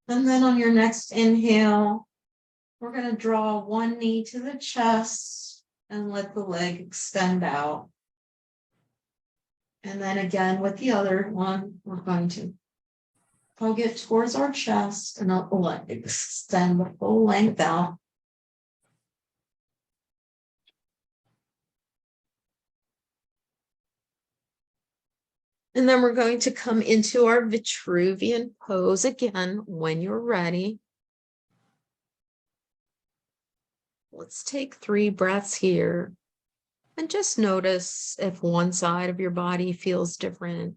And then on your next inhale, we're going to draw one knee to the chest and let the leg extend out. And then again with the other one, we're going to hug it towards our chest and let the leg extend the full length out. And then we're going to come into our Vitruvian pose again when you're ready. Let's take 3 breaths here and just notice if one side of your body feels different.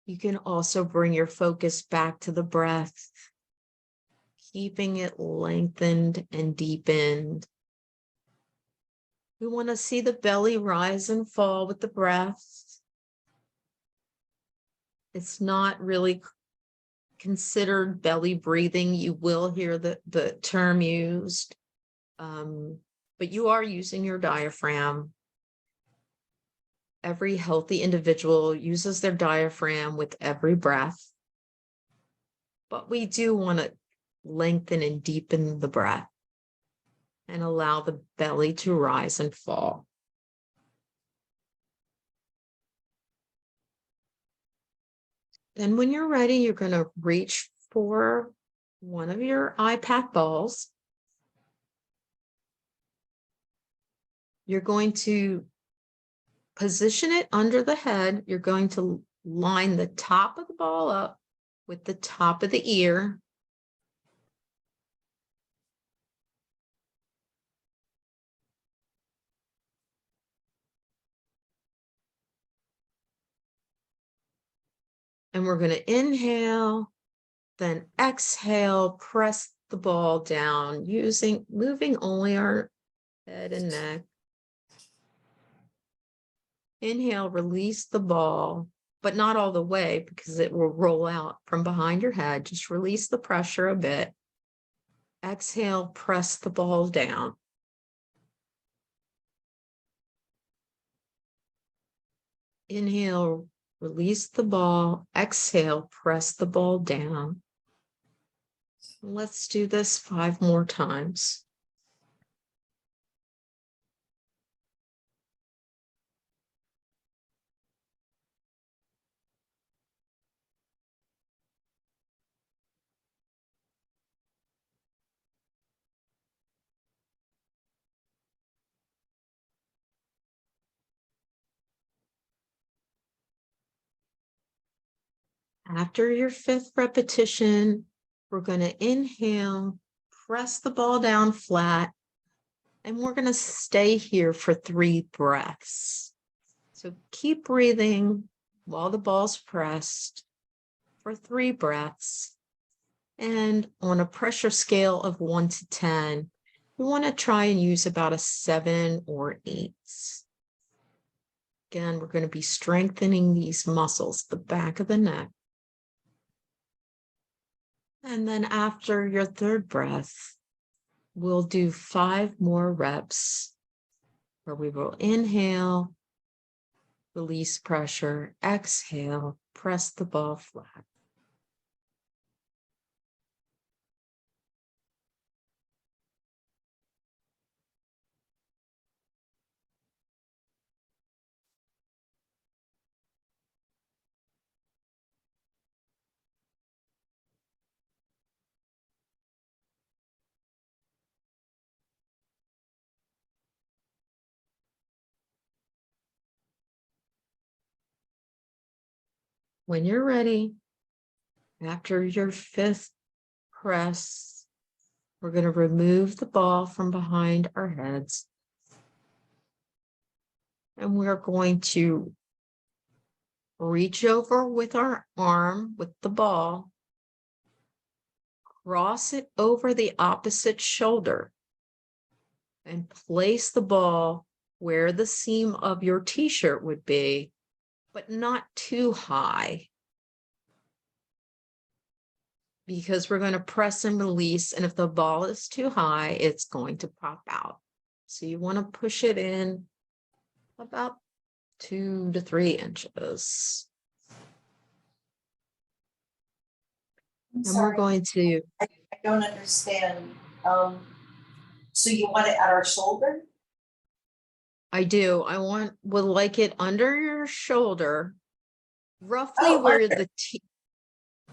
You can also bring your focus back to the breath, keeping it lengthened and deepened. We want to see the belly rise and fall with the breath. It's not really considered belly breathing. You will hear the term used, but you are using your diaphragm. Every healthy individual uses their diaphragm with every breath, but we do want to lengthen and deepen the breath and allow the belly to rise and fall. Then when you're ready, you're going to reach for one of your iPad balls. You're going to position it under the head. You're going to line the top of the ball up with the top of the ear. And we're going to inhale, then exhale, press the ball down moving only our head and neck. Inhale, release the ball, but not all the way because it will roll out from behind your head. Just release the pressure a bit. Exhale, press the ball down. Inhale, release the ball. Exhale, press the ball down. Let's do this 5 more times. After your 5th repetition, we're going to inhale, press the ball down flat, and we're going to stay here for 3 breaths. So keep breathing while the ball's pressed for 3 breaths. And on a pressure scale of 1 to 10, we want to try and use about a 7 or 8. Again, we're going to be strengthening these muscles, the back of the neck. And then after your 3rd breath, we'll do 5 more reps where we will inhale, release pressure, exhale, press the ball flat. When you're ready, after your 5th press, we're going to remove the ball from behind our heads. And we're going to reach over with our arm with the ball, cross it over the opposite shoulder, and place the ball where the seam of your t-shirt would be, but not too high, because we're going to press and release, and if the ball is too high, it's going to pop out. So you want to push it in about 2 to 3 inches. I'm And we're sorry, going to, I don't understand. So you want it at our shoulder? I do, would like it under your shoulder, roughly Oh, where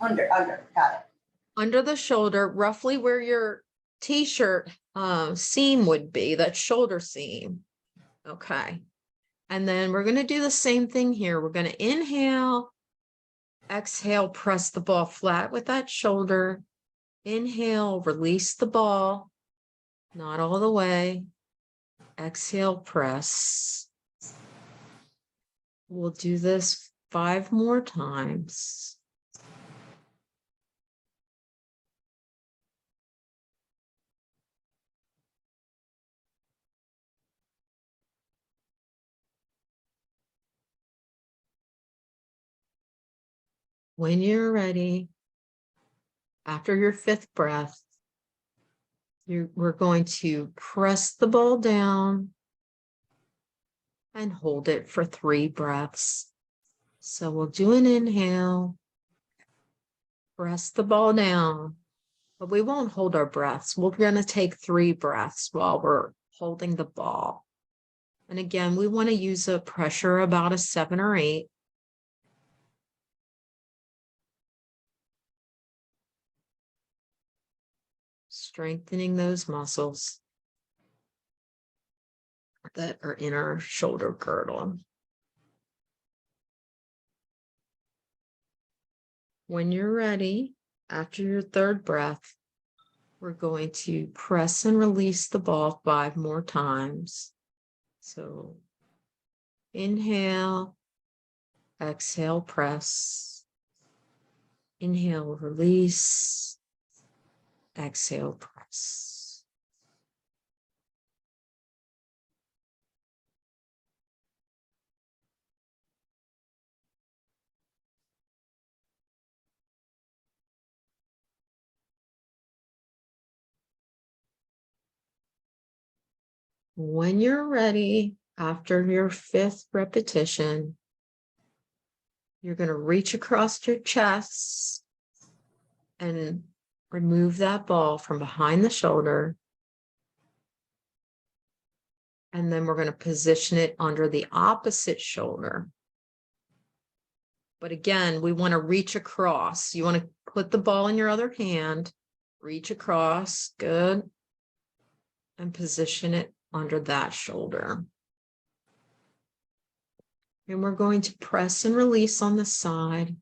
under, got it. under the shoulder, roughly where your t-shirt seam would be, that shoulder seam. Okay. And then we're going to do the same thing here. We're going to inhale, exhale, press the ball flat with that shoulder. Inhale, release the ball, not all the way. Exhale, press. We'll do this 5 more times. When you're ready, after your 5th breath, we're going to press the ball down and hold it for 3 breaths. So we'll do an inhale, press the ball down, but we won't hold our breaths. We're going to take 3 breaths while we're holding the ball. And again, we want to use a pressure about a 7 or 8. Strengthening those muscles that are in our shoulder girdle. When you're ready, after your 3rd breath, we're going to press and release the ball 5 more times. So inhale, exhale, press. Inhale, release. Exhale, press. When you're ready, after your 5th repetition, you're going to reach across your chest and remove that ball from behind the shoulder. And then we're going to position it under the opposite shoulder. But again, we want to reach across. You want to put the ball in your other hand, reach across, good, and position it under that shoulder. And we're going to press and release on the side.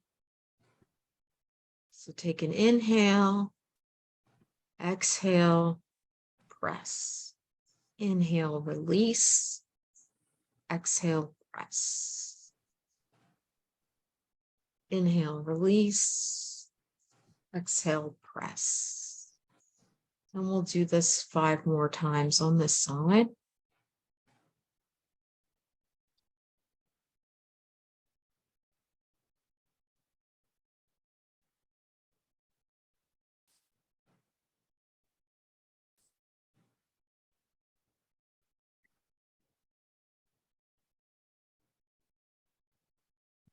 So take an inhale, exhale, press. Inhale, release, exhale, press. Inhale, release, exhale, press. And we'll do this 5 more times on this side.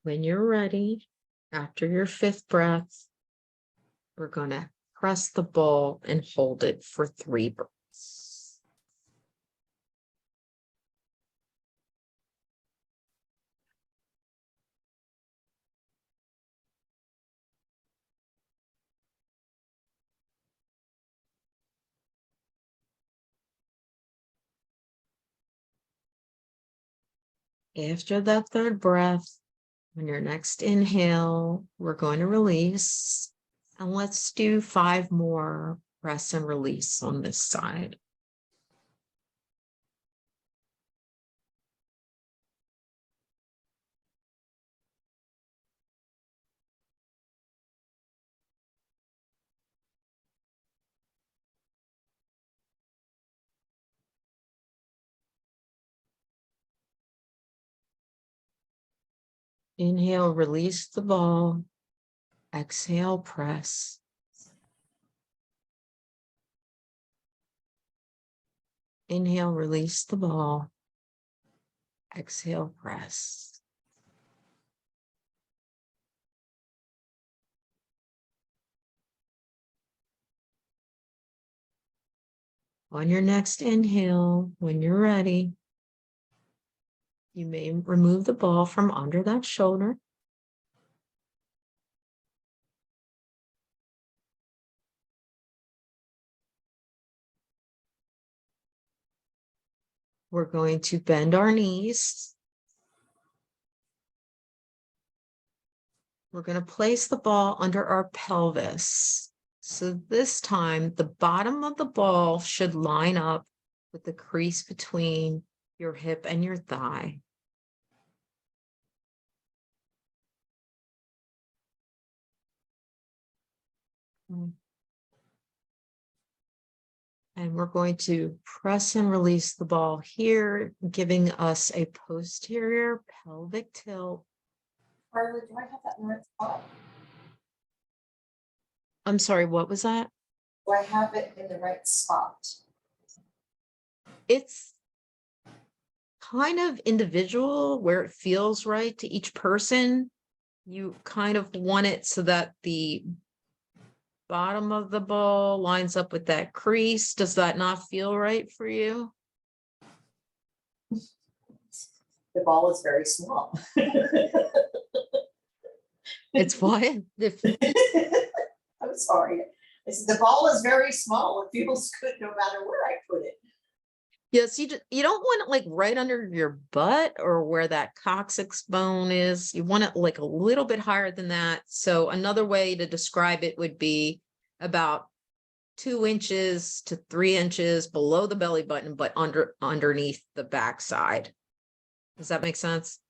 When you're ready, after your 5th breath, we're going to press the ball and hold it for 3 breaths. After that 3rd breath, on your next inhale, we're going to release. And let's do 5 more press and release on this side. Inhale, release the ball. Exhale, press. Inhale, release the ball. Exhale, press. On your next inhale, when you're ready, you may remove the ball from under that shoulder. We're going to bend our knees. We're going to place the ball under our pelvis. So this time, the bottom of the ball should line up with the crease between your hip and your thigh. And we're going to press and release the ball here, giving us a posterior pelvic tilt. Carla, do I have that in the right spot? I'm sorry, what was that? Do I have it in the right spot? It's kind of individual where it feels right to each person. You kind of want it so that the bottom of the ball lines up with that crease. Does that not feel right for you? The ball is very small. It's what? I'm sorry. I said, the ball is very small. It feels good no matter where I put it. Yes, you don't want it like right under your butt or where that coccyx bone is. You want it like a little bit higher than that. So another way to describe it would be about 2 inches to 3 inches below the belly button, but underneath the backside. Does that make sense?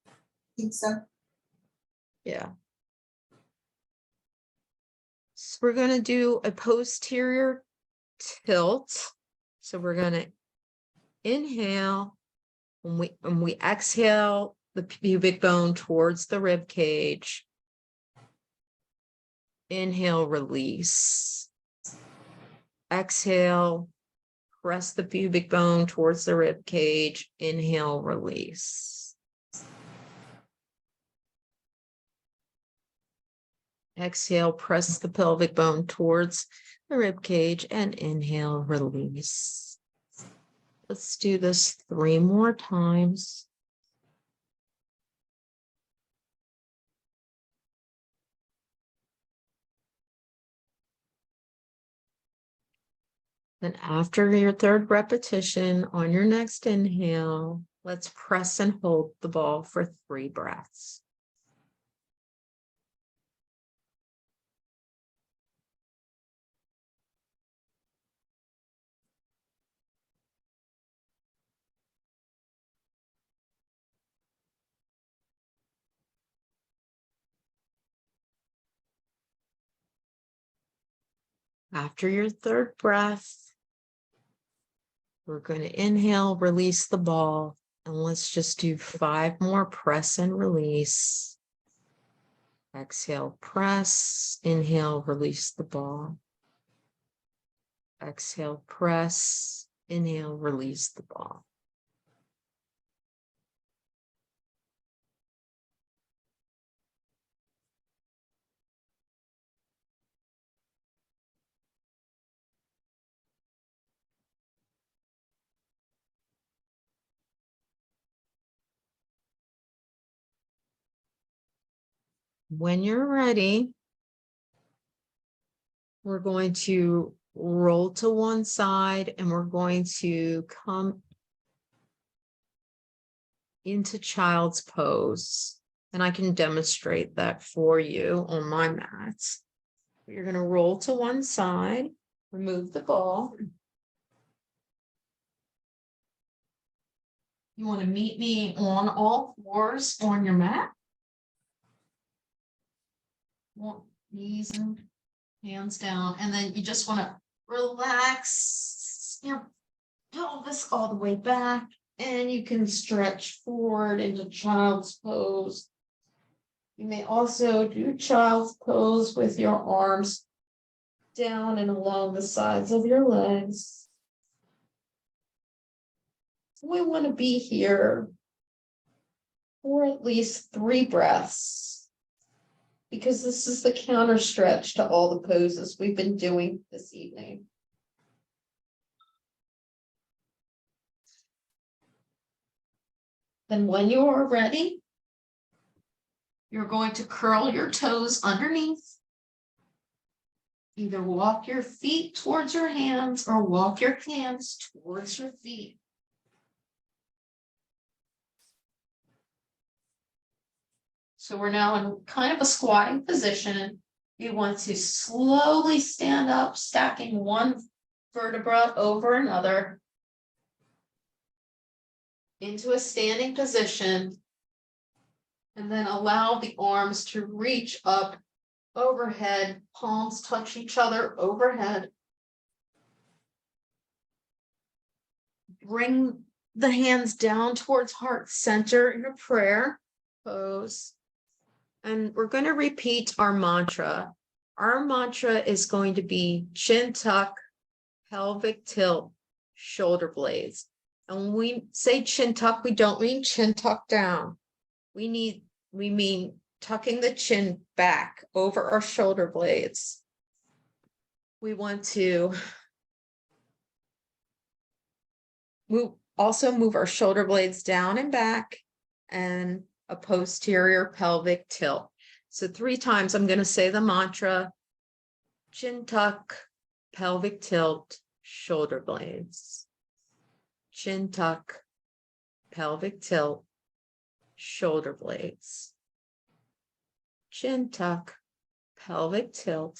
I think so. Yeah. So we're going to do a posterior tilt. So we're going to inhale. When we exhale, the pubic bone towards the rib cage. Inhale, release. Exhale, press the pubic bone towards the rib cage. Inhale, release. Exhale, press the pelvic bone towards the rib cage and inhale, release. Let's do this 3 more times. Then after your 3rd repetition, on your next inhale, let's press and hold the ball for 3 breaths. After your 3rd breath, we're going to inhale, release the ball, and let's just do 5 more press and release. Exhale, press, inhale, release the ball. Exhale, press, inhale, release the ball. When you're ready, we're going to roll to one side and we're going to come into child's pose. And I can demonstrate that for you on my mat. You're going to roll to one side, remove the ball. You want to meet me on all fours on your mat. Knees and hands down, and then you just want to relax your pelvis all the way back, and you can stretch forward into child's pose. You may also do child's pose with your arms down and along the sides of your legs. We want to be here for at least 3 breaths, because this is the counter stretch to all the poses we've been doing this evening. Then when you are ready, you're going to curl your toes underneath. Either walk your feet towards your hands or walk your hands towards your feet. So we're now in kind of a squatting position. You want to slowly stand up, stacking one vertebra over another into a standing position. And then allow the arms to reach up overhead, palms touch each other overhead. Bring the hands down towards heart center in a prayer pose. And we're going to repeat our mantra. Our mantra is going to be chin tuck, pelvic tilt, shoulder blades. And when we say chin tuck, we don't mean chin tuck down. We mean tucking the chin back over our shoulder blades. We want to also move our shoulder blades down and back and a posterior pelvic tilt. So 3 times I'm going to say the mantra, chin tuck, pelvic tilt, shoulder blades. Chin tuck, pelvic tilt, shoulder blades. Chin tuck, pelvic tilt,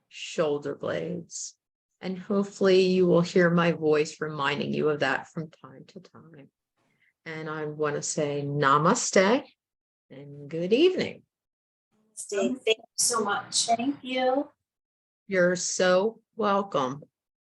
shoulder blades. And hopefully you will hear my voice reminding you of that from time to time. And I want to say namaste and good evening. Thank you so much. Thank you. You're so welcome.